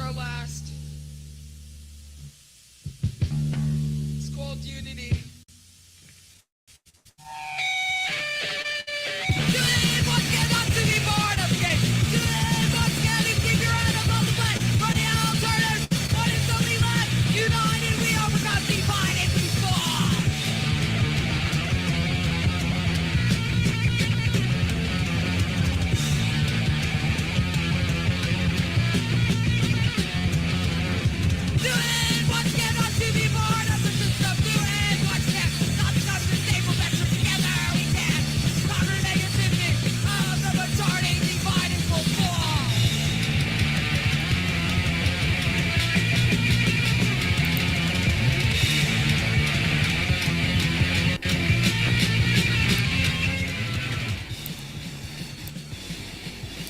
our last. It's called Unity.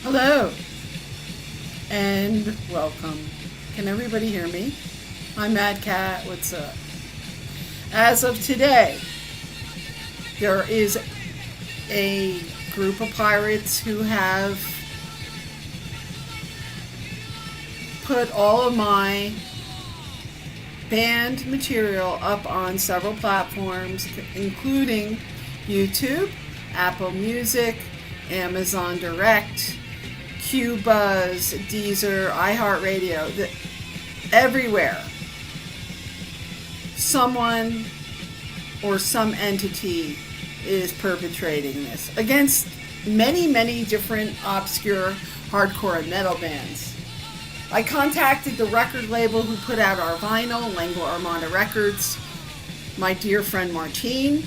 Hello and welcome. Can everybody hear me? I'm Mad Cat. What's up? As of today, there is a group of pirates who have put all of my banned material up on several platforms, including YouTube, Apple Music, Amazon Direct, Qbuzz, Deezer, iHeartRadio, everywhere. Someone or some entity is perpetrating this against many, many different obscure hardcore and metal bands. I contacted the record label who put out our vinyl, Lengua Armada Records, my dear friend Martine,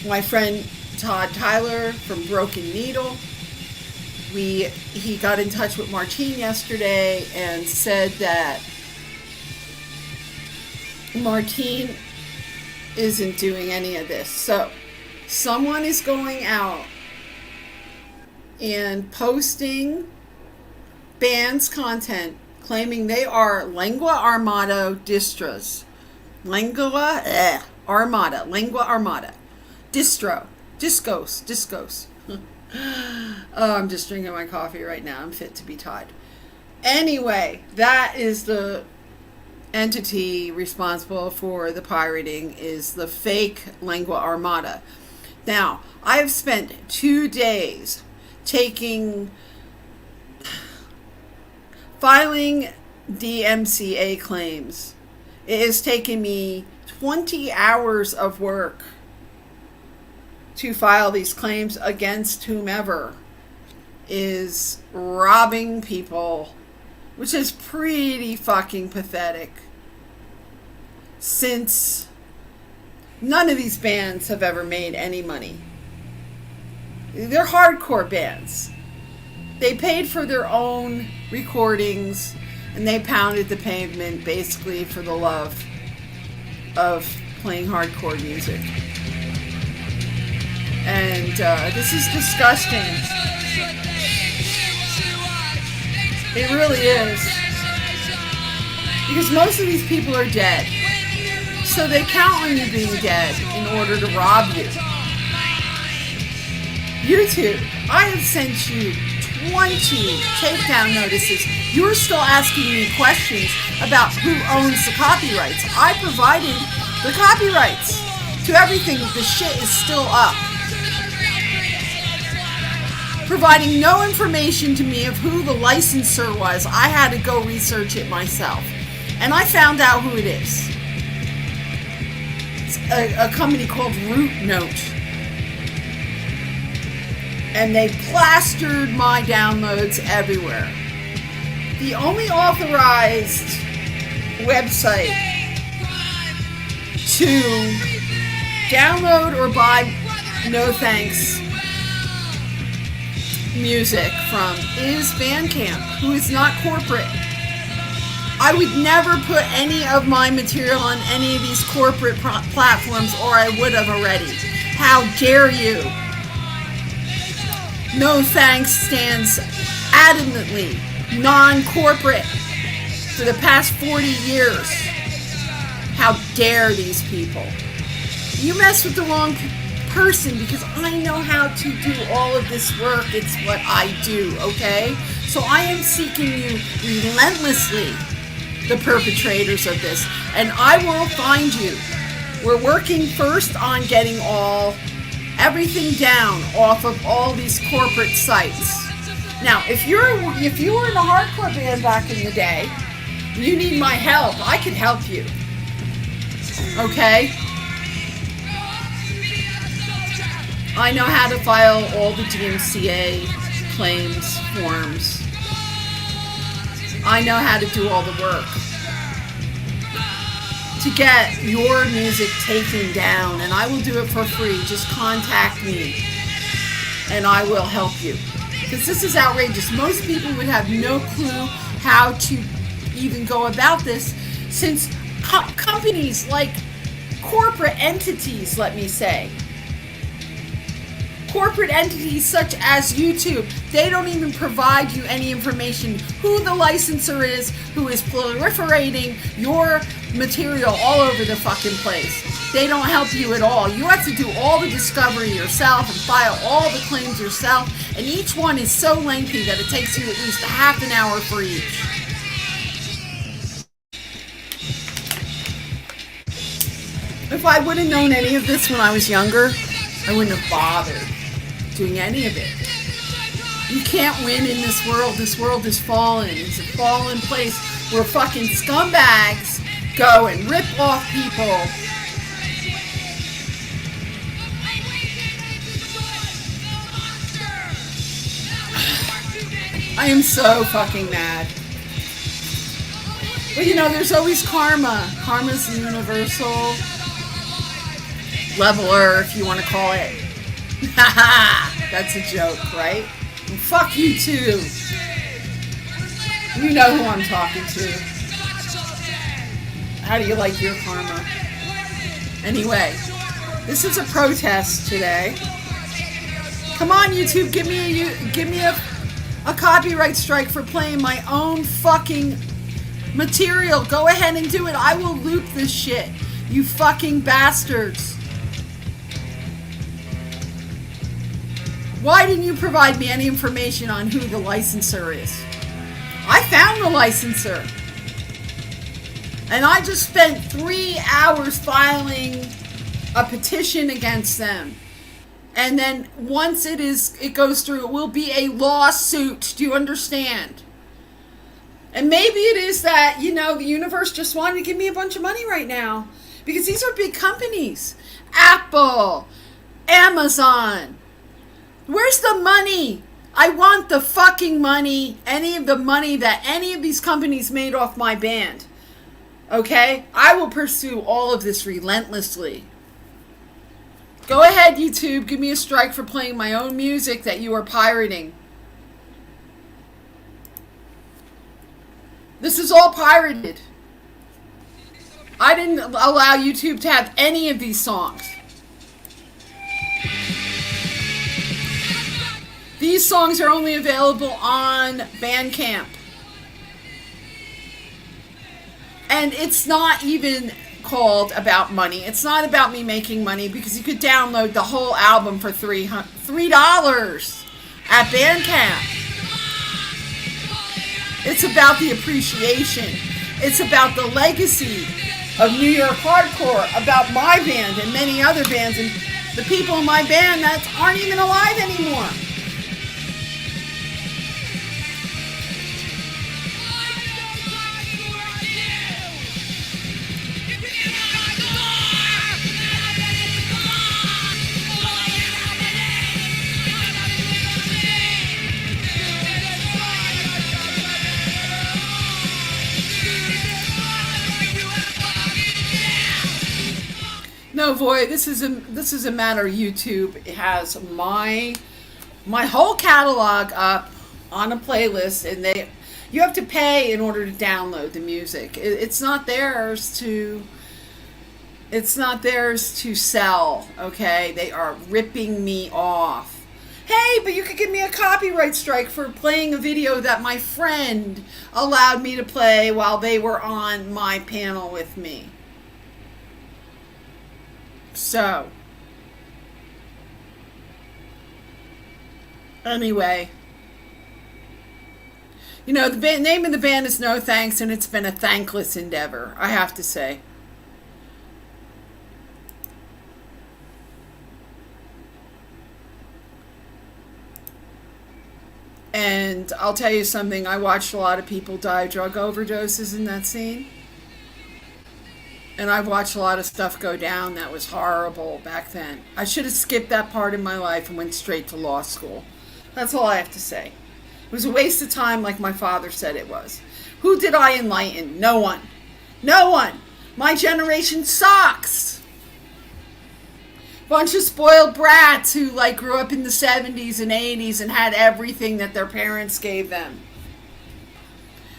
my friend Todd Tyler from Broken Needle. He got in touch with Martine yesterday and said that Martine isn't doing any of this. So someone is going out and posting bands' content claiming they are Lengua Armada distros. Lengua Armada. Discos. Oh, I'm just drinking my coffee right now. I'm fit to be tied. Anyway, that is the entity responsible for the pirating, is the fake Lengua Armada. Now, I have spent 2 days filing DMCA claims. It has taken me 20 hours of work to file these claims against whomever is robbing people, which is pretty fucking pathetic, since none of these bands have ever made any money. They're hardcore bands. They paid for their own recordings and they pounded the pavement basically for the love of playing hardcore music. And this is disgusting. It really is. Because most of these people are dead. So they count on you being dead in order to rob you. YouTube, I have sent you 20 takedown notices. You're still asking me questions about who owns the copyrights. I provided the copyrights to everything. The shit is still up. Providing no information to me of who the licensor was. I had to go research it myself. And I found out who it is. It's a company called Root Note. And they plastered my downloads everywhere. The only authorized website to download or buy No Thanks music from is Bandcamp, who is not corporate. I would never put any of my material on any of these corporate platforms, or I would have already. How dare you? No Thanks stands adamantly non-corporate for the past 40 years. How dare these people? You mess with the wrong person, because I know how to do all of this work. It's what I do, okay? So I am seeking you relentlessly, the perpetrators of this, and I will find you. We're working first on getting everything down off of all these corporate sites. Now, if you were in a hardcore band back in the day, you need my help. I can help you. Okay? I know how to file all the DMCA claims, forms. I know how to do all the work. To get your music taken down, and I will do it for free. Just contact me and I will help you. Because this is outrageous. Most people would have no clue how to even go about this, since companies like corporate entities, let me say, corporate entities such as YouTube, they don't even provide you any information who the licensor is, who is proliferating your material all over the fucking place. They don't help you at all. You have to do all the discovery yourself and file all the claims yourself, and each one is so lengthy that it takes you at least a half an hour for each. If I would have known any of this when I was younger, I wouldn't have bothered doing any of it. You can't win in this world. This world is fallen. It's a fallen place where fucking scumbags go and rip off people. I am so fucking mad. But you know, there's always karma. Karma's the universal leveler, if you want to call it. That's a joke, right? And fuck you too. You know who I'm talking to. How do you like your karma? Anyway, this is a protest today. Come on, YouTube, give me a copyright strike for playing my own fucking material. Go ahead and do it. I will loop this shit. You fucking bastards. Why didn't you provide me any information on who the licensor is? I found the licensor. And I just spent 3 hours filing a petition against them. And then once it goes through, it will be a lawsuit. Do you understand? And maybe it is that, you know, the universe just wanted to give me a bunch of money right now. Because these are big companies. Apple, Amazon. Where's the money? I want the fucking money. Any of the money that any of these companies made off my band. Okay? I will pursue all of this relentlessly. Go ahead, YouTube. Give me a strike for playing my own music that you are pirating. This is all pirated. I didn't allow YouTube to have any of these songs. These songs are only available on Bandcamp. And it's not even called about money. It's not about me making money, because you could download the whole album for $3 at Bandcamp. It's about the appreciation. It's about the legacy of New York hardcore, about my band and many other bands and the people in my band that aren't even alive anymore. No, Void, this is a matter. YouTube has my whole catalog up on a playlist, and you have to pay in order to download the music. It's not theirs to sell. Okay, they are ripping me off. Hey, but you could give me a copyright strike for playing a video that my friend allowed me to play while they were on my panel with me. So, anyway, You know, the name of the band is No Thanks, and it's been a thankless endeavor, I have to say. And I'll tell you something, I watched a lot of people die of drug overdoses in that scene. And I've watched a lot of stuff go down that was horrible back then. I should have skipped that part in my life and went straight to law school. That's all I have to say. It was a waste of time, like my father said it was. Who did I enlighten? No one. No one. My generation sucks. Bunch of spoiled brats who like grew up in the 70s and 80s and had everything that their parents gave them.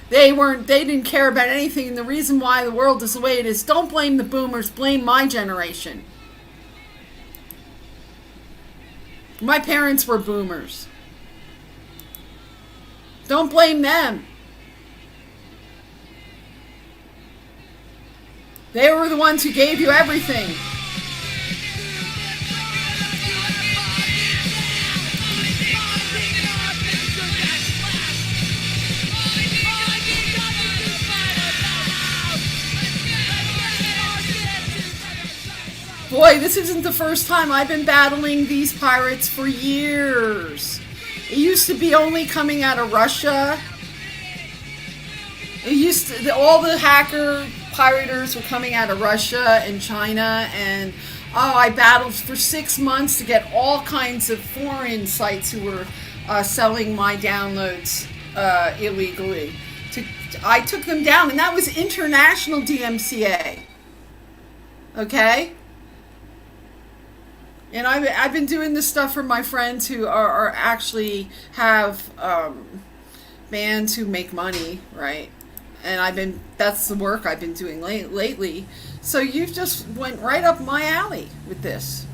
They didn't care about anything, and the reason why the world is the way it is, don't blame the boomers, blame my generation. My parents were boomers. Don't blame them. They were the ones who gave you everything. Boy, this isn't the first time. I've been battling these pirates for years. It used to be only coming out of Russia. All the hacker pirators were coming out of Russia and China, and I battled for 6 months to get all kinds of foreign sites who were selling my downloads illegally. I took them down, and that was international DMCA. Okay? And I've been doing this stuff for my friends who are actually have bands who make money, right? And that's the work I've been doing lately. So you've just went right up my alley with this.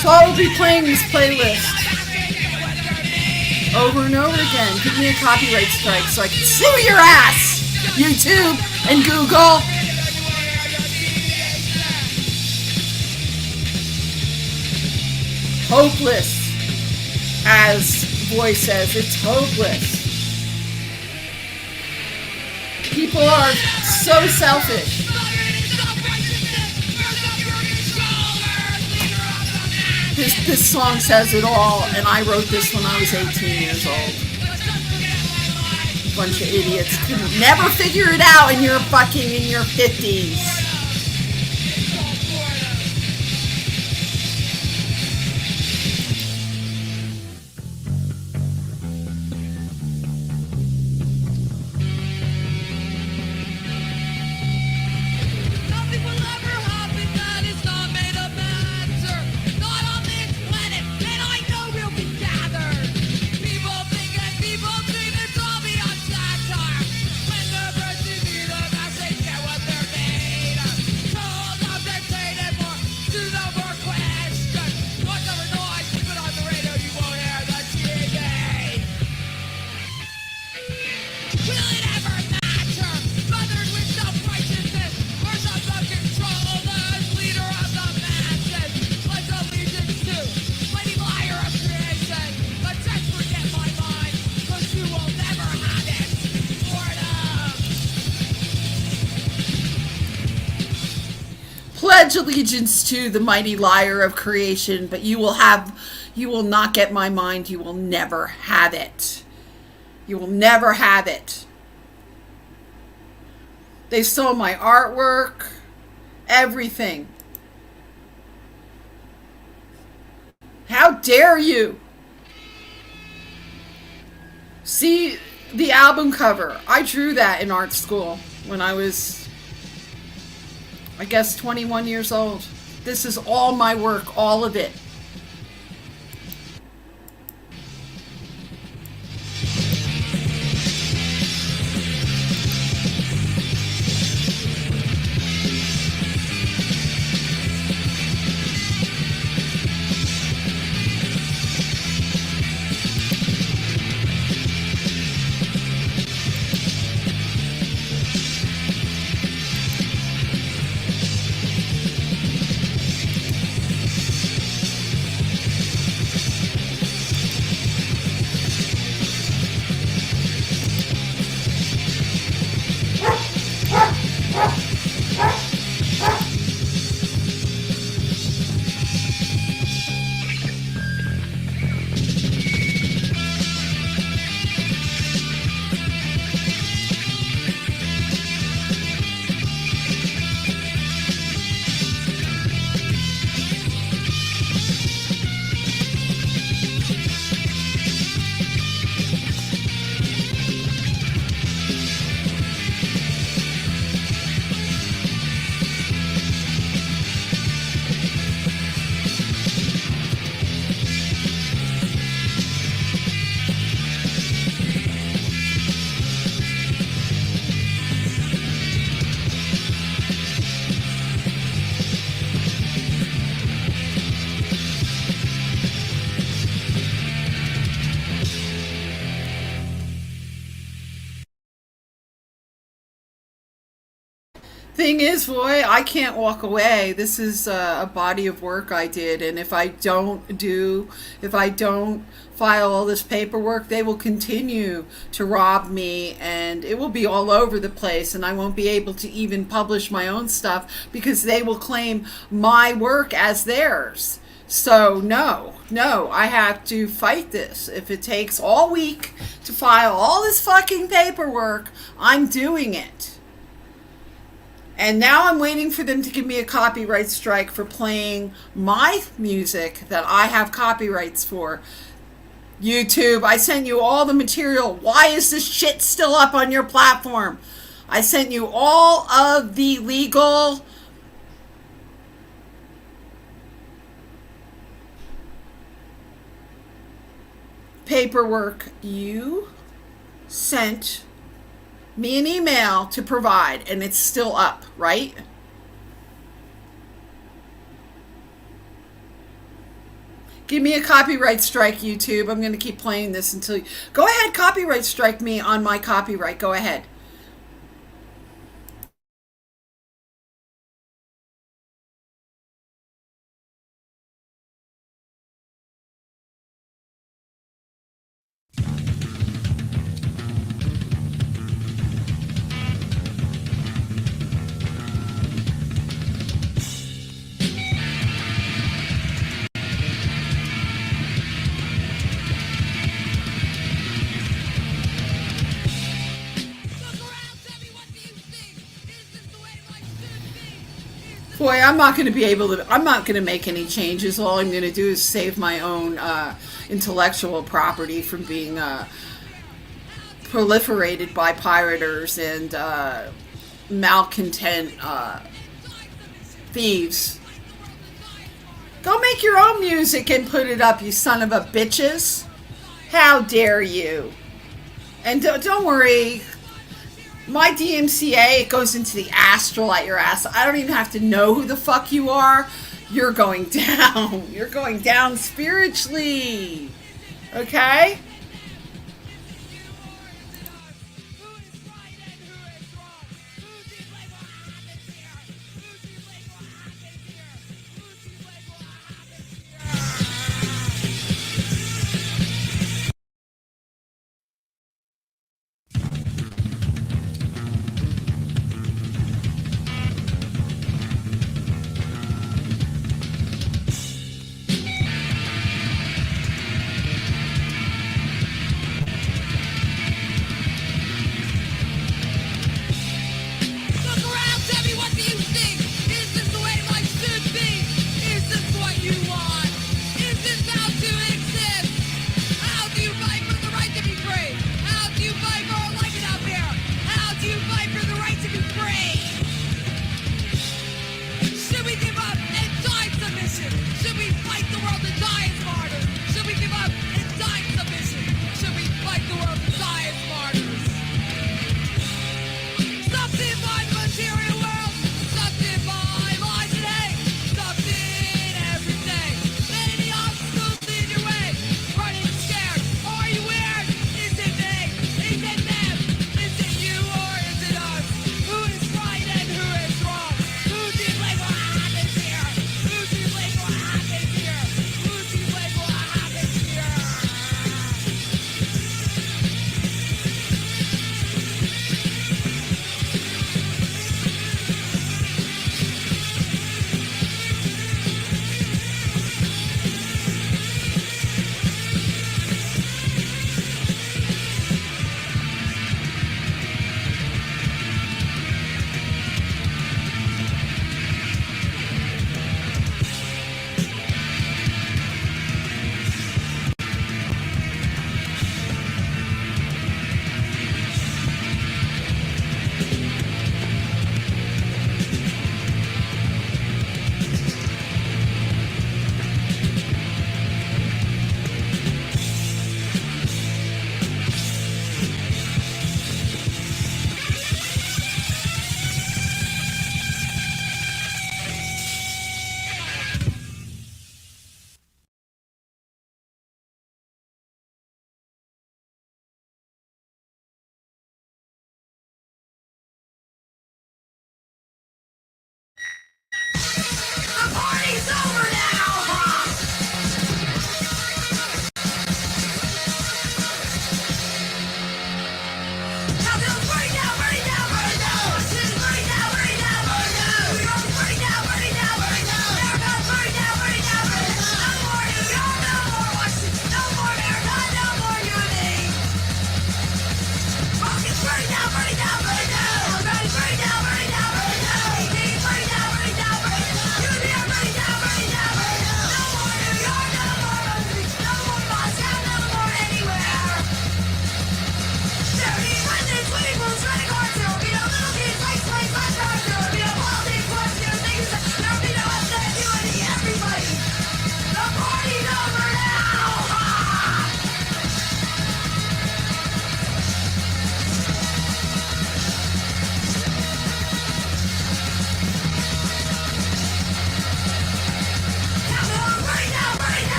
So I will be playing this playlist over and over again. Give me a copyright strike so I can sue your ass, YouTube and Google. Hopeless, as Boy says, it's hopeless. People are so selfish. This song says it all, and I wrote this when I was 18 years old. Bunch of idiots couldn't never figure it out, and you're fucking in your 50s. Pledge allegiance to the mighty liar of creation, but you will not get my mind. You will never have it. You will never have it. They stole my artwork, everything. How dare you? See the album cover. I drew that in art school when I was, I guess, 21 years old. This is all my work, all of it. Thing is, boy, I can't walk away. This is a body of work I did, and if I don't file all this paperwork, they will continue to rob me, and it will be all over the place, and I won't be able to even publish my own stuff because they will claim my work as theirs. So no, I have to fight this. If it takes all week to file all this fucking paperwork, I'm doing it. And now I'm waiting for them to give me a copyright strike for playing my music that I have copyrights for. YouTube, I sent you all the material. Why is this shit still up on your platform? I sent you all of the legal paperwork. You sent me an email to provide, and it's still up, right? Give me a copyright strike, YouTube. I'm going to keep playing this until you... Go ahead, copyright strike me on my copyright. Go ahead. Boy, I'm not going to make any changes. All I'm going to do is save my own intellectual property from being proliferated by pirators and malcontent thieves. Go make your own music and put it up, you son of a bitches. How dare you? And don't worry. My DMCA, it goes into the astral at your ass. I don't even have to know who the fuck you are. You're going down. You're going down spiritually. Okay?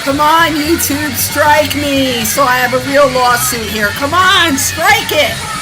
Come on, YouTube, strike me so I have a real lawsuit here. Come on, strike it.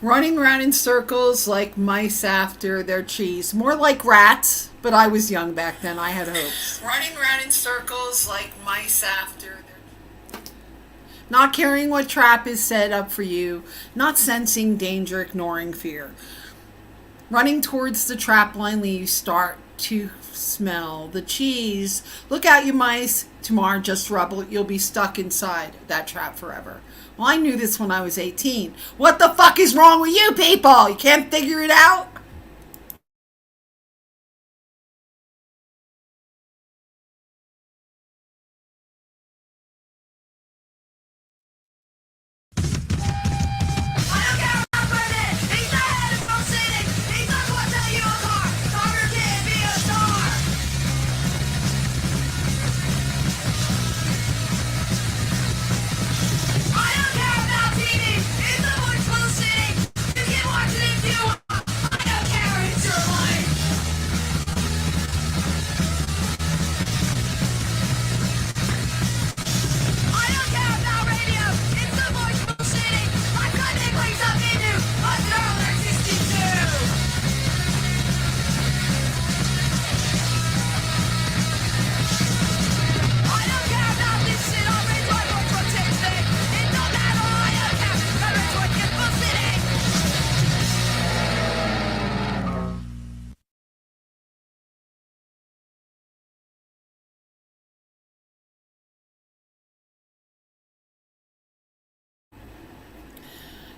Running around in circles like mice after their cheese. More like rats, but I was young back then. I had hopes. Running around in circles like mice after their... Not caring what trap is set up for you. Not sensing danger, ignoring fear. Running towards the trap blindly, you start to smell the cheese. Look out, you mice. Tomorrow, just rubble. You'll be stuck inside that trap forever. Well, I knew this when I was 18. What the fuck is wrong with you people? You can't figure it out?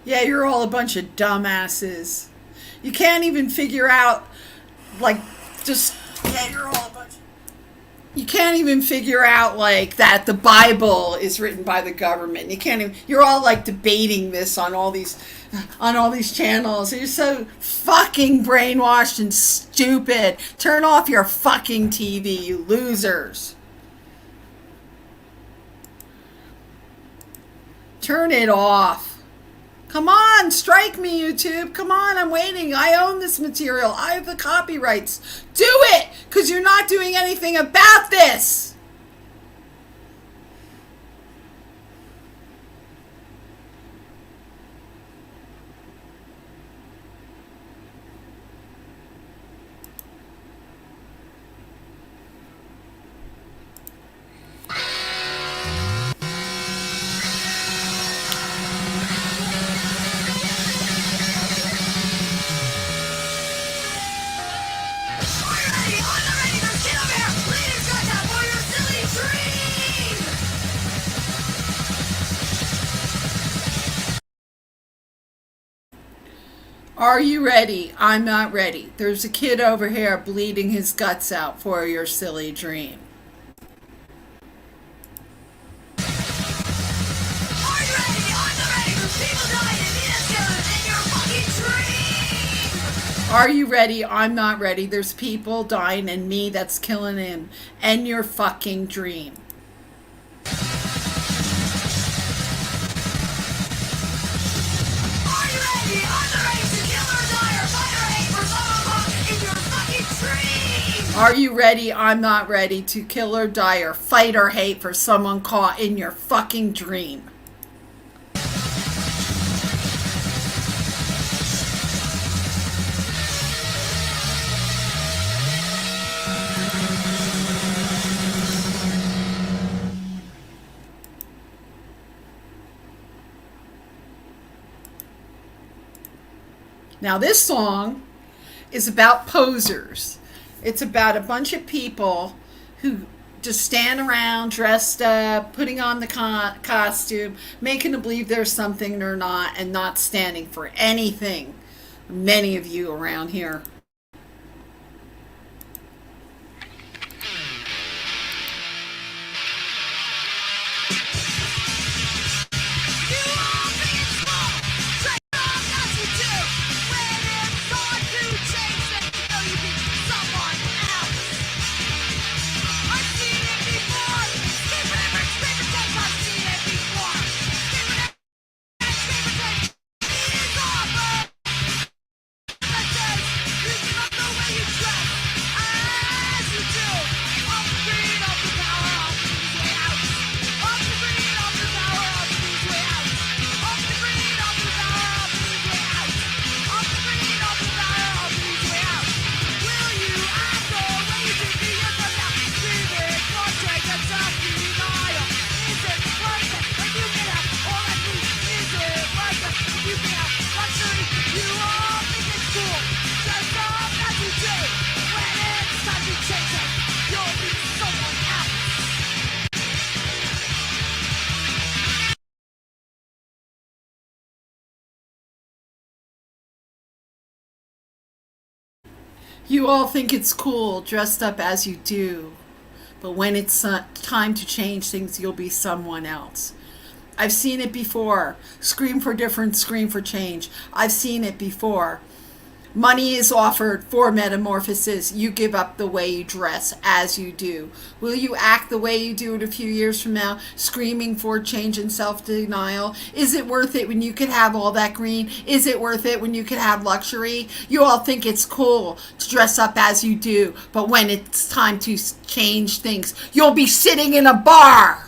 Yeah, you're all a bunch of dumbasses. You can't even figure out, like, just, yeah, you're all a bunch. You can't even figure out, like, that the Bible is written by the government. You can't even, you're all, like, debating this on all these channels. You're so fucking brainwashed and stupid. Turn off your fucking TV, you losers. Turn it off. Come on, strike me, YouTube. Come on, I'm waiting. I own this material. I have the copyrights. Do it, because you're not doing anything about this. Are you ready? I'm not ready. There's a kid over here bleeding his guts out for your silly dream. Are you ready? I'm not ready. There's people dying and me that's killing him and your fucking dream. Are you ready? I'm not ready to kill or die or fight or hate for someone caught in your fucking dream. Now this song is about posers. It's about a bunch of people who just stand around dressed up, putting on the costume, making to believe there's something they're not, and not standing for anything. Many of you around here. You all think it's cool dressed up as you do, but when it's time to change things, you'll be someone else. I've seen it before. Scream for difference, scream for change. I've seen it before. Money is offered for metamorphosis. You give up the way you dress as you do. Will you act the way you do it a few years from now, screaming for change and self-denial? Is it worth it when you could have all that green? Is it worth it when you could have luxury? You all think it's cool to dress up as you do, but when it's time to change things, you'll be sitting in a bar.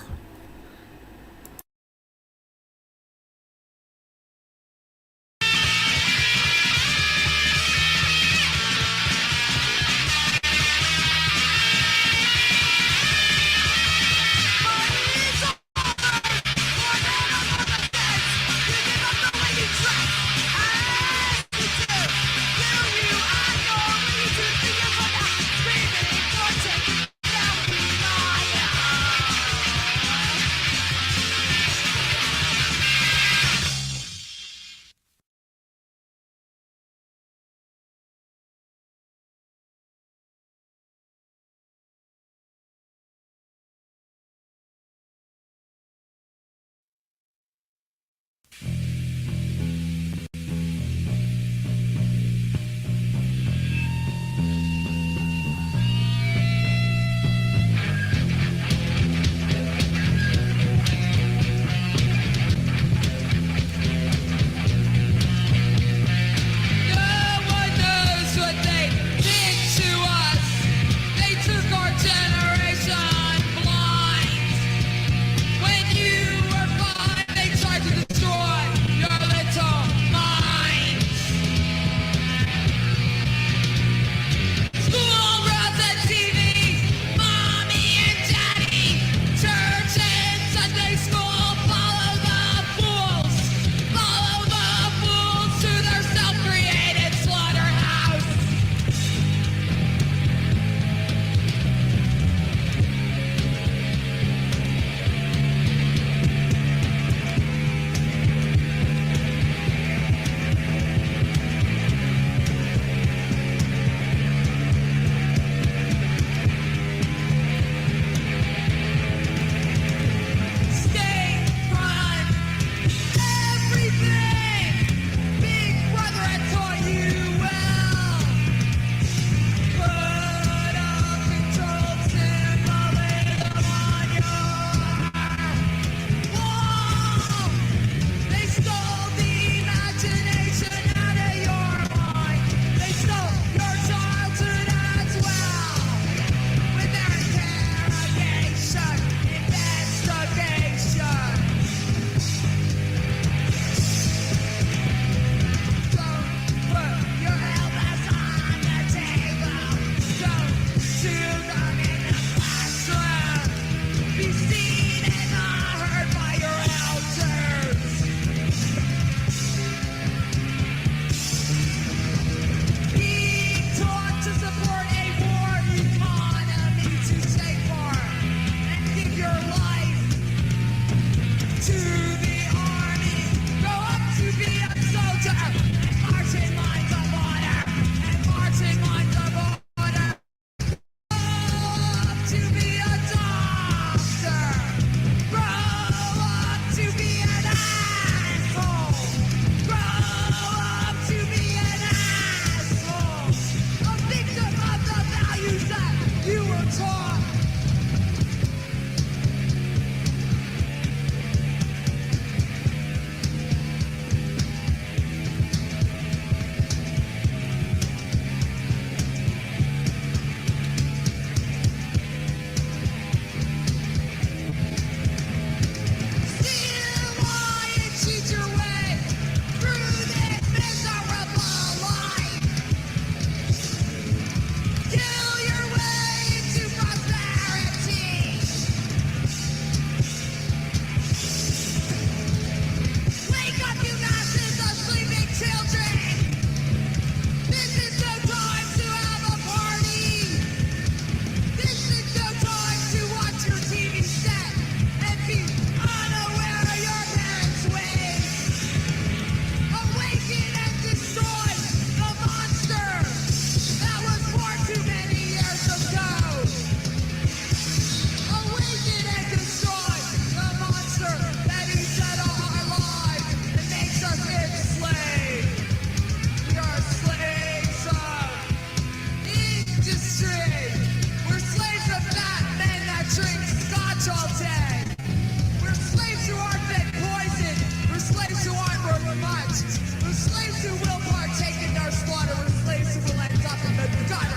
slaves who will partake in our slaughter, or slaves who will end up in the gutter.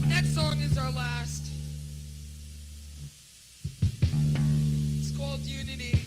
Next song is our last. It's called Unity.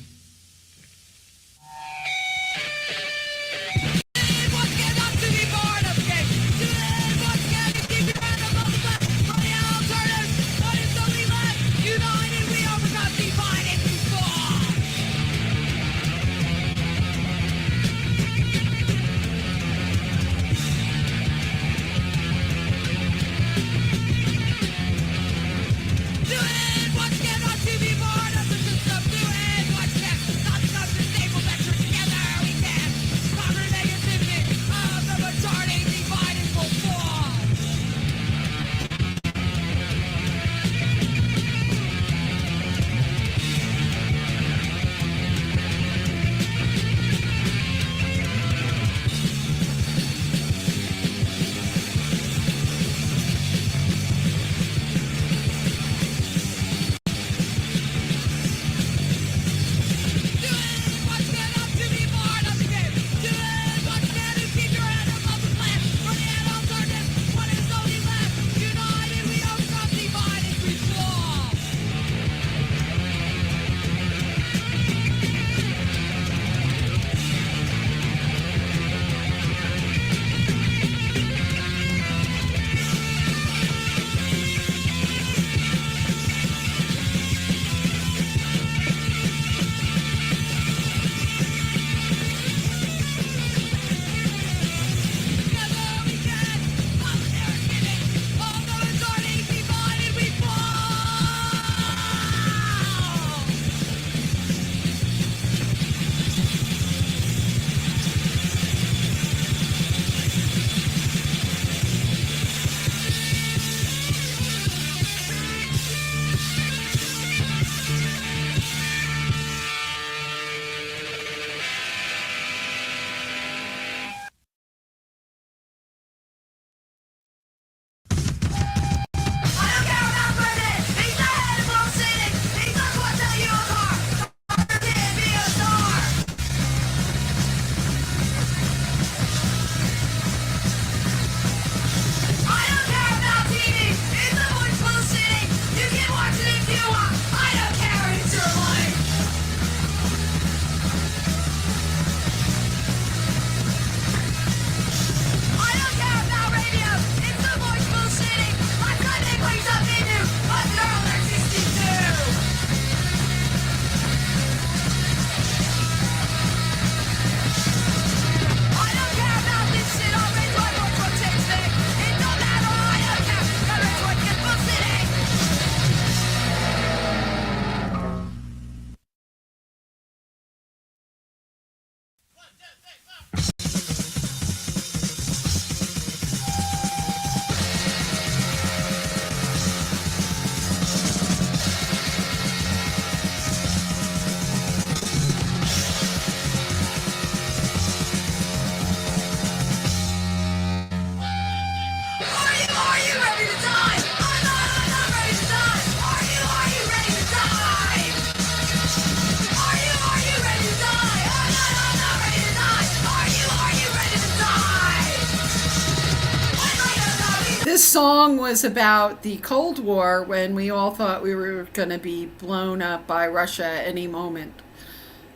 This song was about the Cold War when we all thought we were going to be blown up by Russia at any moment.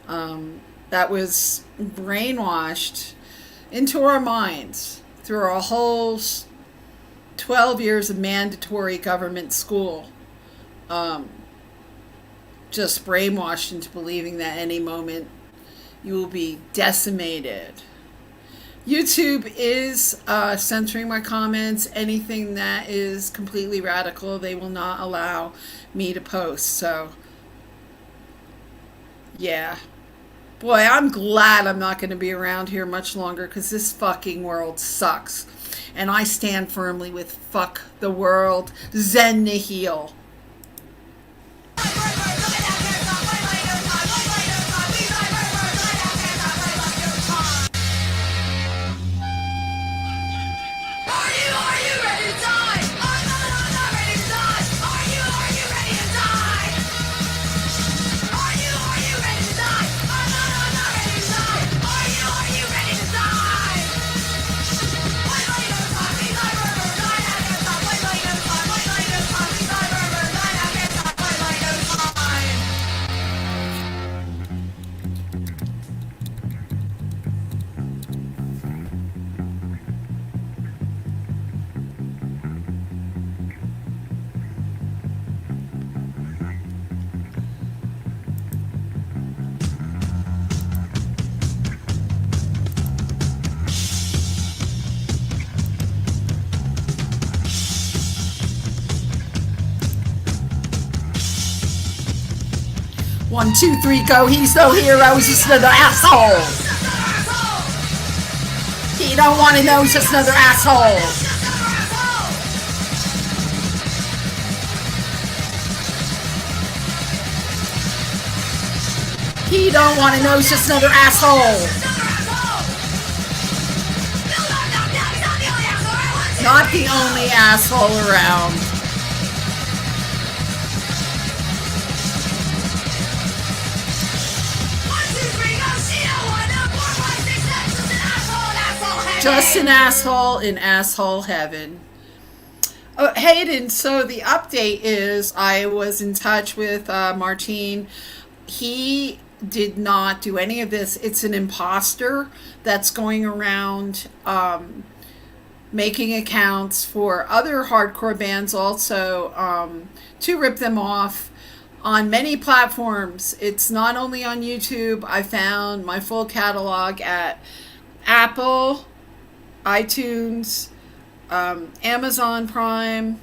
That was brainwashed into our minds through our whole 12 years of mandatory government school. Just brainwashed into believing that any moment you will be decimated. YouTube is censoring my comments. Anything that is completely radical, they will not allow me to post. So Yeah. Boy, I'm glad I'm not going to be around here much longer because this fucking world sucks. And I stand firmly with fuck the world, Zen nihil. One, two, three, go. He's no hero. He's just another asshole. He don't want to know. He's just another asshole. He don't want to know. He's just another asshole. Not the only asshole around. Just an asshole in asshole heaven. Oh, Hayden, so the update is I was in touch with Martine. He did not do any of this. It's an imposter that's going around making accounts for other hardcore bands also to rip them off on many platforms. It's not only on YouTube. I found my full catalog at Apple, iTunes, Amazon Prime,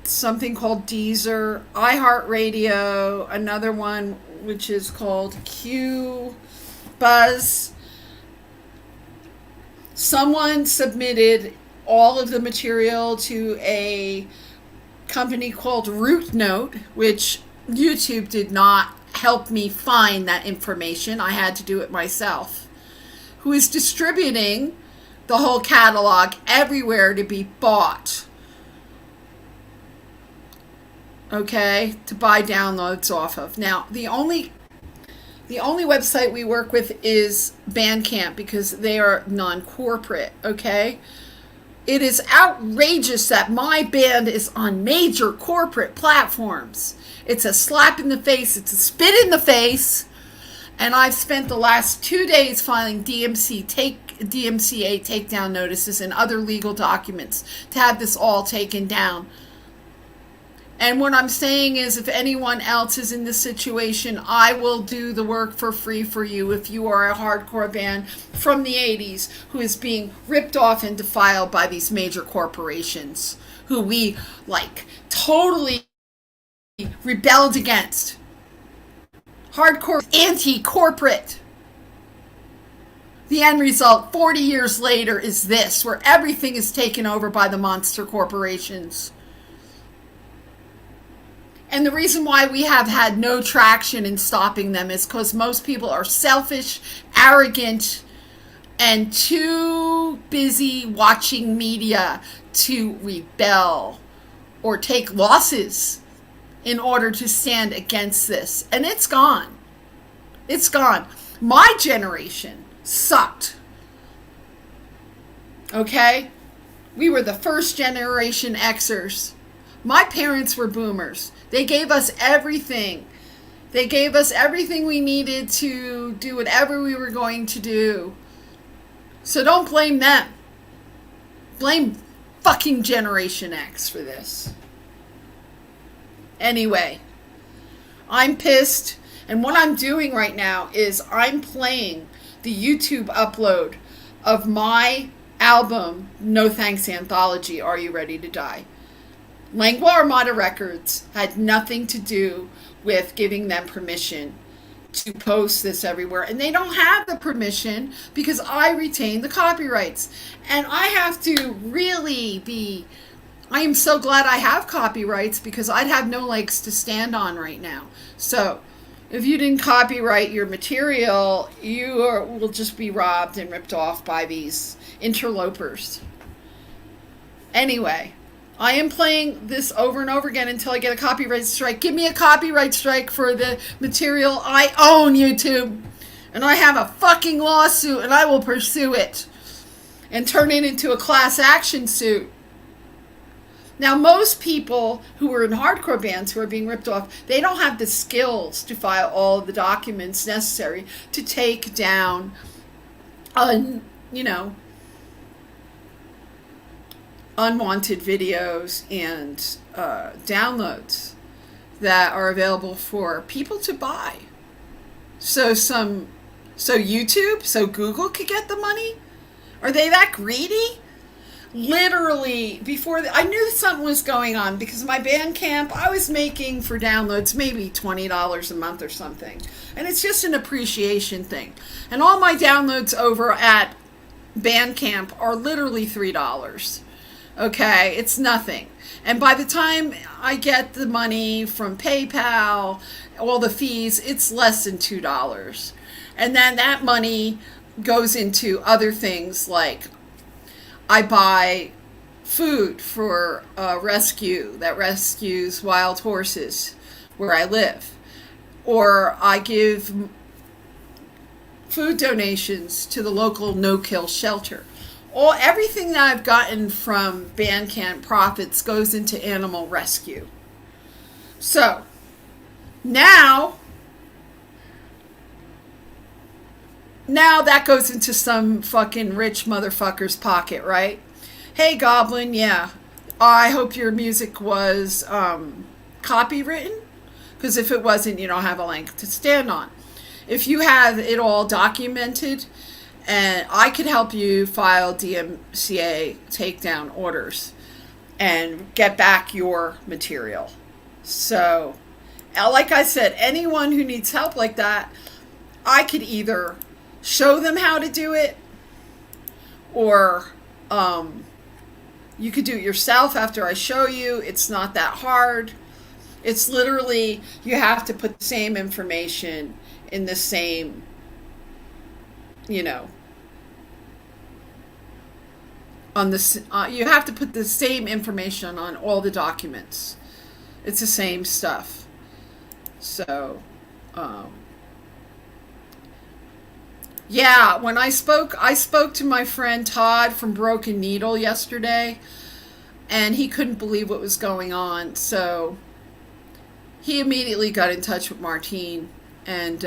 something called Deezer, iHeartRadio, another one which is called Q Buzz. Someone submitted all of the material to a company called Root Note, which YouTube did not help me find that information. I had to do it myself. Who is distributing the whole catalog everywhere to be bought. Okay, to buy downloads off of. Now, the only website we work with is Bandcamp because they are non-corporate, okay? It is outrageous that my band is on major corporate platforms. It's a slap in the face, it's a spit in the face. And I've spent the last 2 days filing DMCA takedown notices and other legal documents to have this all taken down. And what I'm saying is if anyone else is in this situation, I will do the work for free for you if you are a hardcore band from the 80s who is being ripped off and defiled by these major corporations who we totally rebelled against. Hardcore anti-corporate. The end result 40 years later is this, where everything is taken over by the monster corporations. And the reason why we have had no traction in stopping them is because most people are selfish, arrogant, and too busy watching media to rebel or take losses in order to stand against this. And it's gone. It's gone. My generation sucked. Okay? We were the first generation Xers. My parents were boomers. They gave us everything. They gave us everything we needed to do whatever we were going to do. So don't blame them. Blame fucking Generation X for this. Anyway, I'm pissed, and what I'm doing right now is I'm playing the YouTube upload of my album, No Thanks Anthology, Are You Ready to Die? Lingua Armada Records had nothing to do with giving them permission to post this everywhere. And they don't have the permission because I retain the copyrights. And I have to really be, I am so glad I have copyrights because I'd have no legs to stand on right now. So if you didn't copyright your material, will just be robbed and ripped off by these interlopers. Anyway, I am playing this over and over again until I get a copyright strike. Give me a copyright strike for the material I own, YouTube. And I have a fucking lawsuit and I will pursue it and turn it into a class action suit. Now, most people who are in hardcore bands who are being ripped off, they don't have the skills to file all of the documents necessary to take down, unwanted videos and downloads that are available for people to buy. So YouTube, so Google could get the money? Are they that greedy? Literally, I knew something was going on because my Bandcamp, I was making for downloads maybe $20 a month or something. And it's just an appreciation thing. And all my downloads over at Bandcamp are literally $3. Okay, it's nothing. And by the time I get the money from PayPal, all the fees, it's less than $2. And then that money goes into other things like I buy food for a rescue that rescues wild horses where I live. Or I give food donations to the local no-kill shelter. Everything that I've gotten from Bandcamp profits goes into animal rescue. So, now that goes into some fucking rich motherfucker's pocket, right? Hey, Goblin, yeah. I hope your music was copywritten, because if it wasn't, you don't have a leg to stand on. If you have it all documented, and I could help you file DMCA takedown orders and get back your material. So, like I said, anyone who needs help like that, I could either show them how to do it, or you could do it yourself after I show you. It's not that hard. It's literally, you have to put the same information in the same, on this, you have to put the same information on all the documents. It's the same stuff. So, yeah, when I spoke to my friend Todd from Broken Needle yesterday, and he couldn't believe what was going on. So he immediately got in touch with Martine, and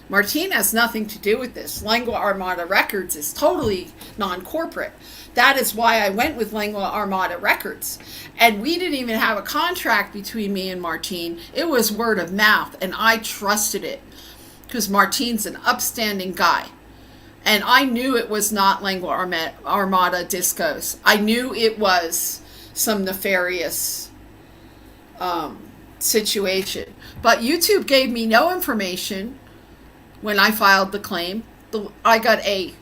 Martine has nothing to do with this. Lingua Armada Records is totally non-corporate. That is why I went with Lingua Armada Records. And we didn't even have a contract between me and Martine. It was word of mouth, and I trusted it because Martine's an upstanding guy. And I knew it was not Lingua Armada Discos. I knew it was some nefarious situation. But YouTube gave me no information when I filed the claim. I got a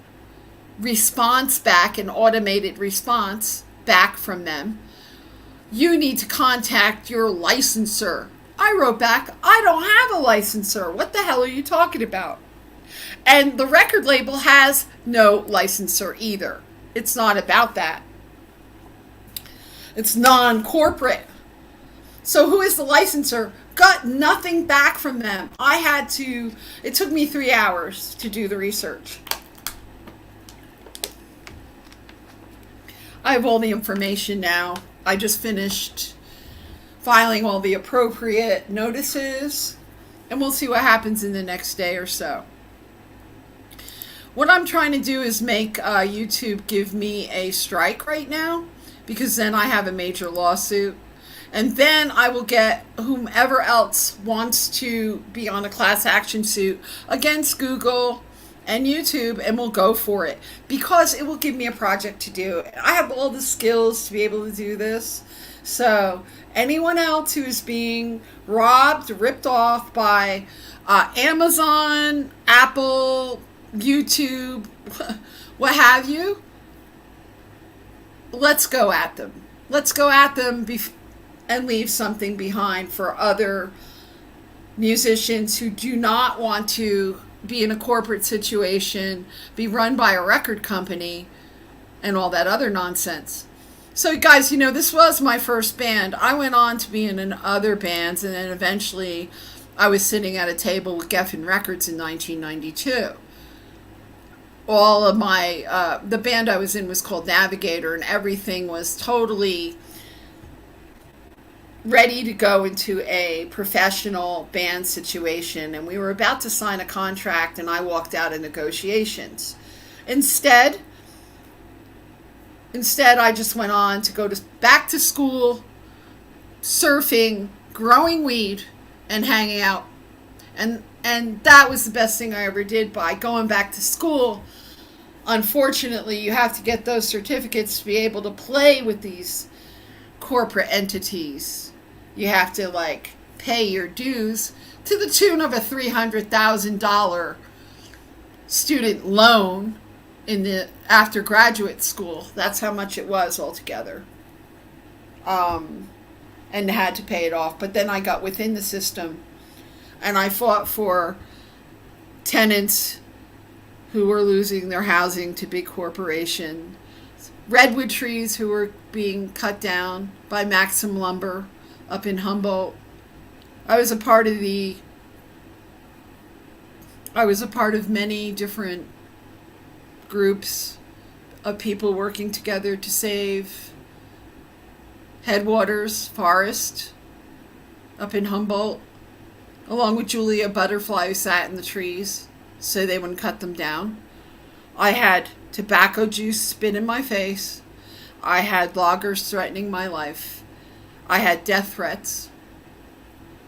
response back, an automated response back from them. You need to contact your licensor. I wrote back, I don't have a licensor. What the hell are you talking about? And the record label has no licensor either. It's not about that. It's non-corporate. So who is the licensor? Got nothing back from them. It took me 3 hours to do the research. I have all the information now. I just finished filing all the appropriate notices, and we'll see what happens in the next day or so. What I'm trying to do is make YouTube give me a strike right now, because then I have a major lawsuit. And then I will get whomever else wants to be on a class action suit against Google and YouTube, and we'll go for it because it will give me a project to do. I have all the skills to be able to do this. So, anyone else who is being robbed, ripped off by Amazon, Apple, YouTube, what have you, let's go at them. Let's go at them and leave something behind for other musicians who do not want to be in a corporate situation, be run by a record company, and all that other nonsense. So, guys, this was my first band. I went on to be in other bands, and then eventually I was sitting at a table with Geffen Records in 1992. All of the band I was in was called Navigator, and everything was totally ready to go into a professional band situation, and we were about to sign a contract, and I walked out of negotiations. Instead, I just went on to go back to school, surfing, growing weed, and hanging out. And that was the best thing I ever did by going back to school. Unfortunately, you have to get those certificates to be able to play with these corporate entities. You have to pay your dues to the tune of a $300,000 student loan in the after graduate school. That's how much it was altogether. And had to pay it off. But then I got within the system, and I fought for tenants who were losing their housing to big corporation, redwood trees who were being cut down by Maxim Lumber up in Humboldt. I was a part of many different groups of people working together to save headwaters forest up in Humboldt, along with Julia Butterfly, who sat in the trees so they wouldn't cut them down. I had tobacco juice spit in my face. I had loggers threatening my life. I had death threats.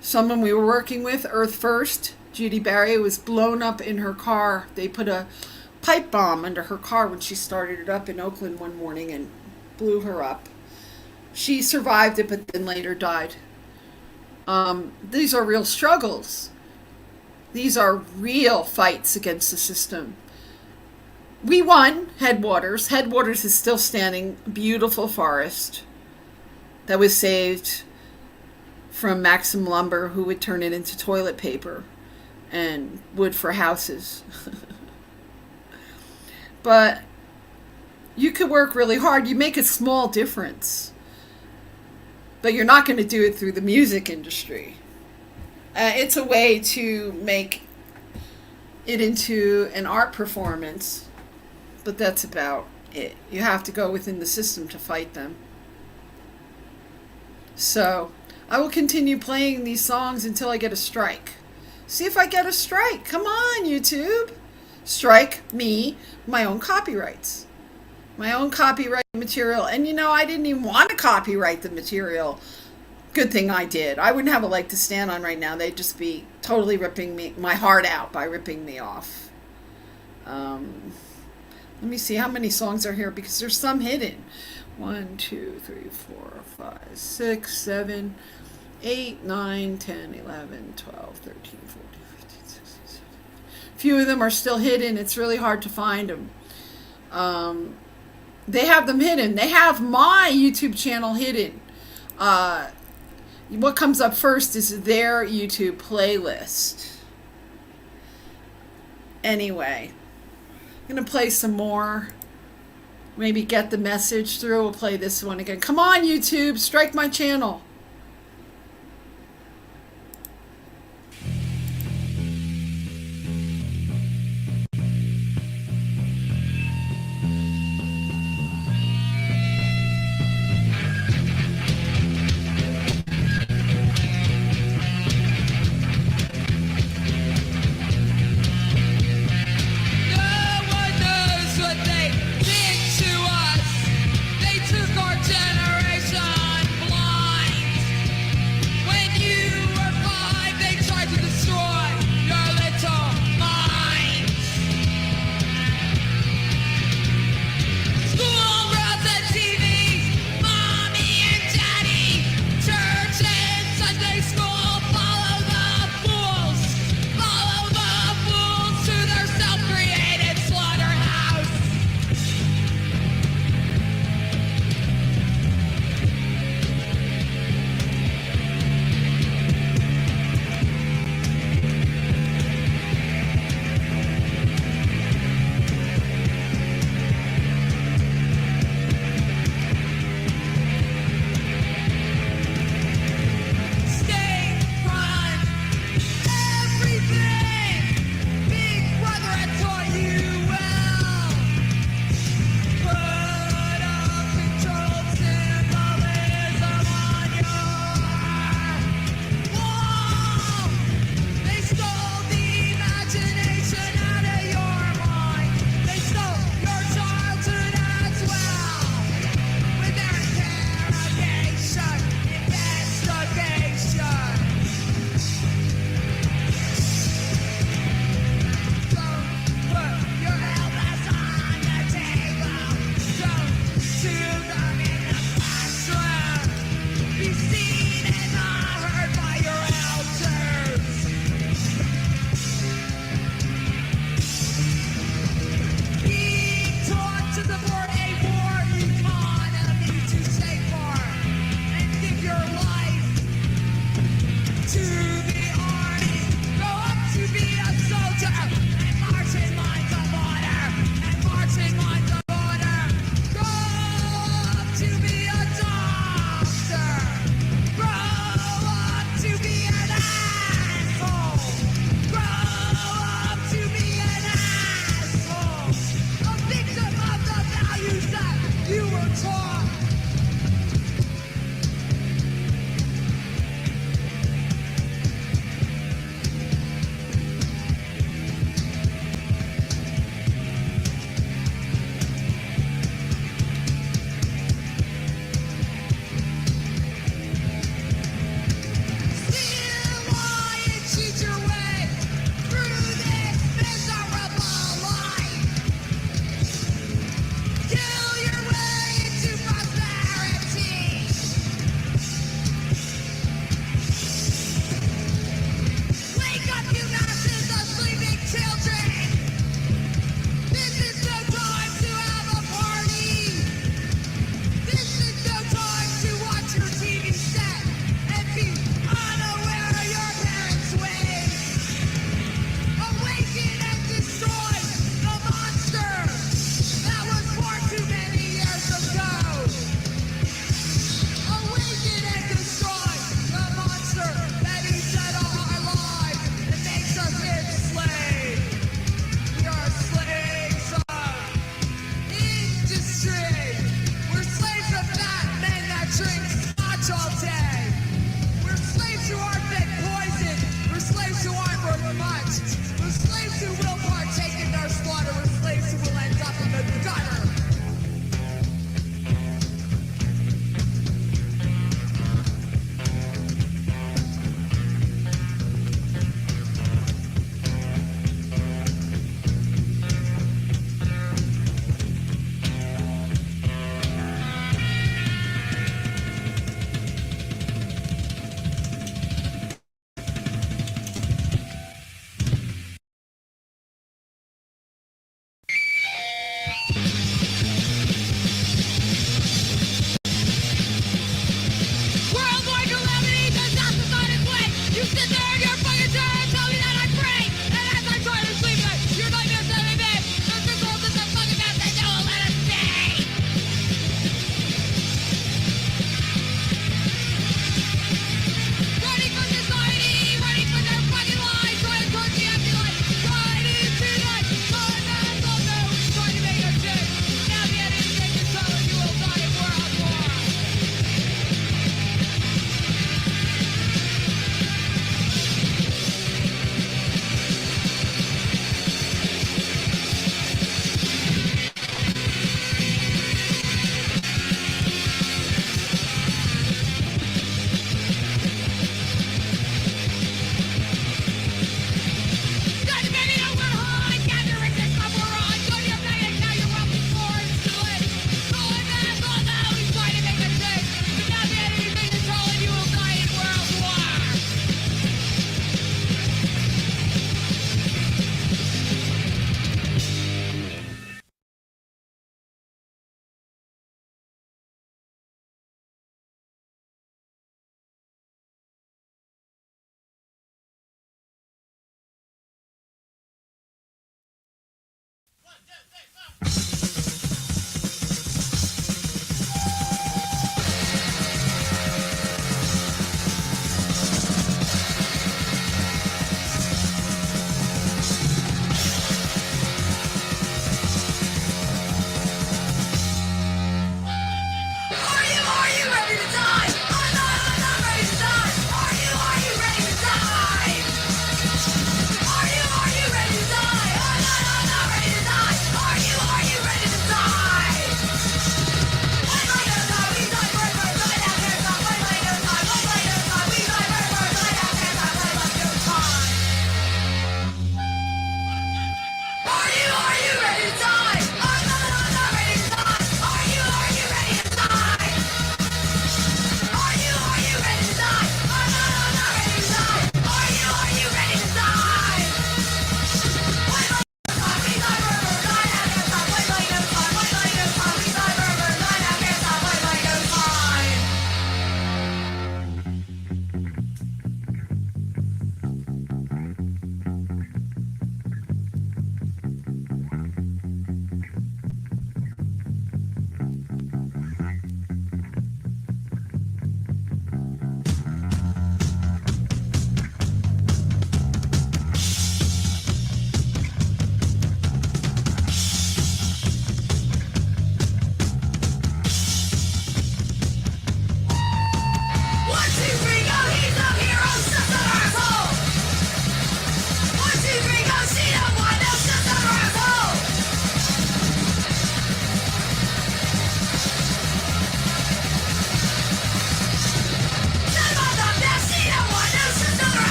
Someone we were working with, Earth First, Judy Barry, was blown up in her car. They put a pipe bomb under her car when she started it up in Oakland one morning and blew her up. She survived it, but then later died. These are real struggles. These are real fights against the system. We won Headwaters. Headwaters is still standing. Beautiful forest that was saved from Maxim Lumber, who would turn it into toilet paper and wood for houses. But you could work really hard. You make a small difference. But you're not going to do it through the music industry. It's a way to make it into an art performance, but that's about it. You have to go within the system to fight them. So I will continue playing these songs until I get a strike. See if I get a strike. Come on, YouTube. Strike me my own copyrights. My own copyright material. And I didn't even want to copyright the material. Good thing I did. I wouldn't have a leg to stand on right now. They'd just be totally ripping my heart out by ripping me off. Let me see how many songs are here, because there's some hidden. 1, 2, 3, 4, 5, 6, 7, 8, 9, 10, 11, 12, 13, 14, 15, 16, 17. A few of them are still hidden. It's really hard to find them. They have them hidden. They have my YouTube channel hidden. What comes up first is their YouTube playlist. Anyway, I'm going to play some more. Maybe get the message through. We'll play this one again. Come on, YouTube. Strike my channel. Generation blind.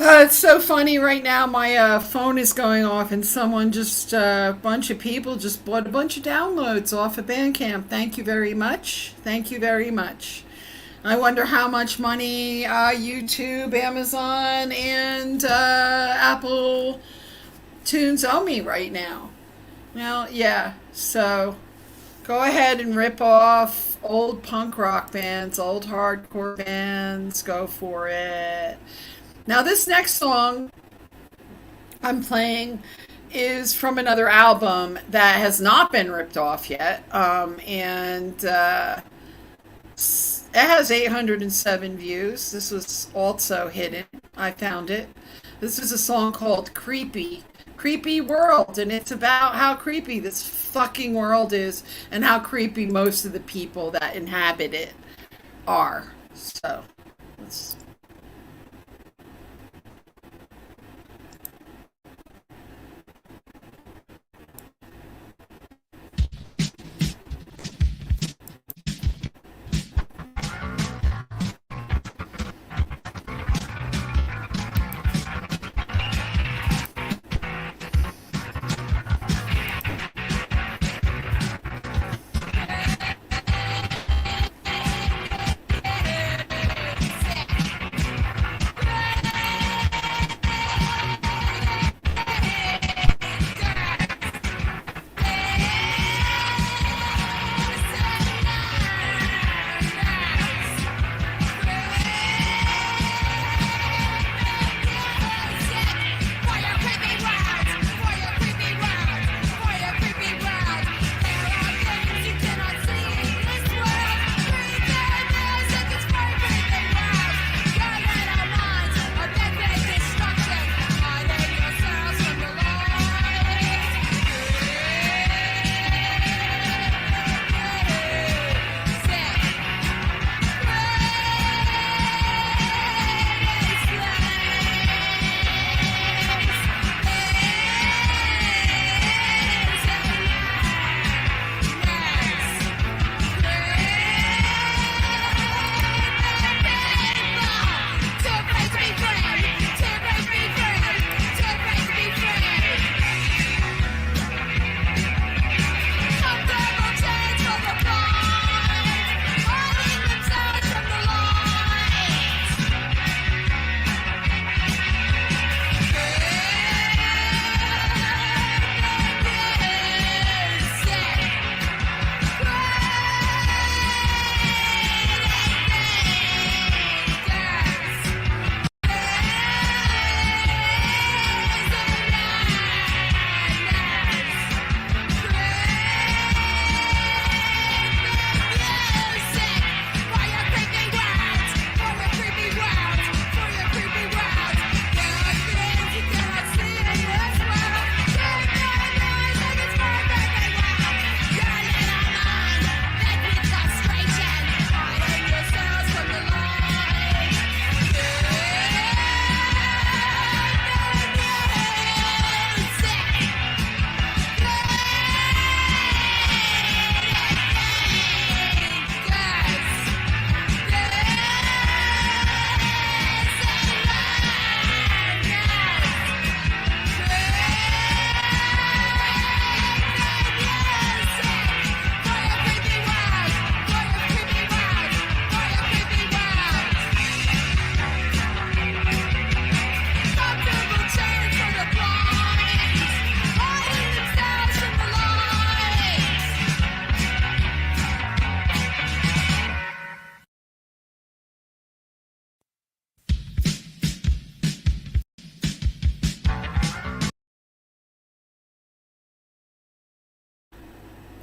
It's so funny right now. My phone is going off, and someone just a bunch of people just bought a bunch of downloads off of Bandcamp. Thank you very much. Thank you very much. I wonder how much money YouTube, Amazon, and Apple Tunes owe me right now. Well, yeah. So go ahead and rip off old punk rock bands, old hardcore bands. Go for it. Now, this next song I'm playing is from another album that has not been ripped off yet. And it has 807 views. This was also hidden. I found it. This is a song called Creepy. Creepy World. And it's about how creepy this fucking world is and how creepy most of the people that inhabit it are. So, let's.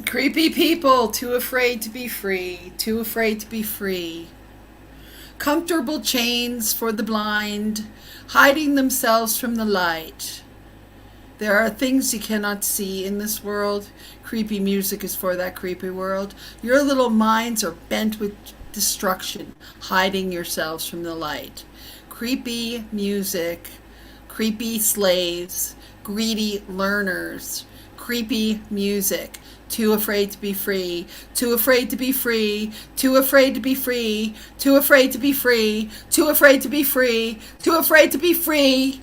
Creepy people, too afraid to be free, too afraid to be free. Comfortable chains for the blind, hiding themselves from the light. There are things you cannot see in this world. Creepy music is for that creepy world. Your little minds are bent with destruction, hiding yourselves from the light. Creepy music, creepy slaves, greedy learners, creepy music. Too afraid to be free, too afraid to be free, too afraid to be free, too afraid to be free, too afraid to be free, too afraid to be free.